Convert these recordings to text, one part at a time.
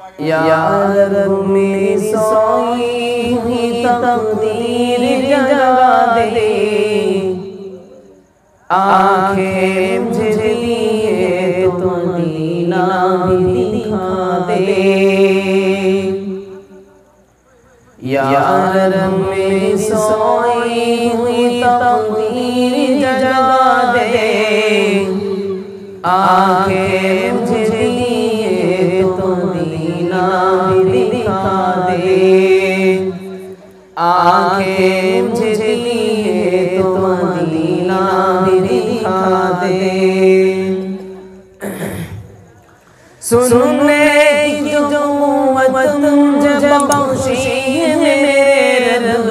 या रब मेरी सोई हुई तकदीर जगा दे, आंखें मुझे लिए तो मदीना भी दिखा दे। या रब मेरी सोई हुई तकदीर जगा दे, आंखें मुझे लिए तो मदीना भी दिखा दे, आंखें मुझे लिए तो मदीना भी दिखा दे। सुनने की जो मोहब्बत मुझे बख्शी मेरे रब,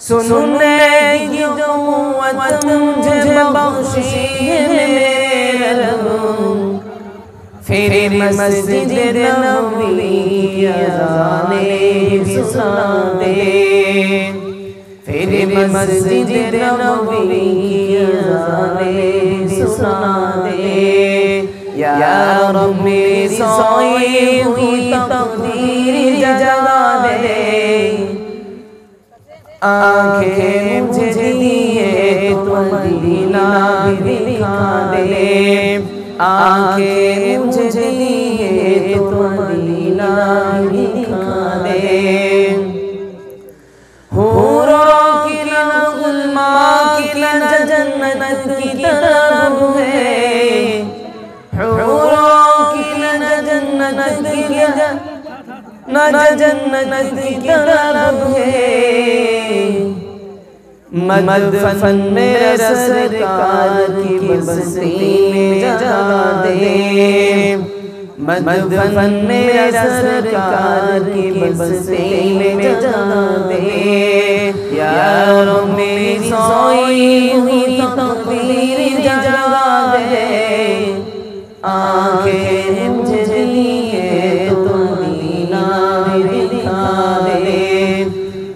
सुनने की जो मोहब्बत मुझे बख्शी मेरे रब, फिर मस्जिद नबवी की अज़ानें भी सुना दे, फिर मस्जिद नबवी की अज़ानें भी सुना दे। या रब मेरी सोई हुई तकदीर जगा दे, आंखें मुझे लिए तो मदीना भी दिखा दे, आंखें मुझे लिए तो मदीना भी दिखा दे। हूरों की गुलमा की जन्नत की तरफ है, हूरों की जन्नत की तरफ है। मदफन में सरकार की बस्ती में जगा दे, मदफन में सरकार की बस्ती में जगा दे। या रब मेरी सोई हुई तकदीर जगा दे, आंखें मुझे लिए तो मदीना भी दिखा दे,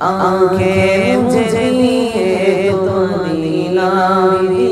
आंखें मुझे लिए तो मदीना भी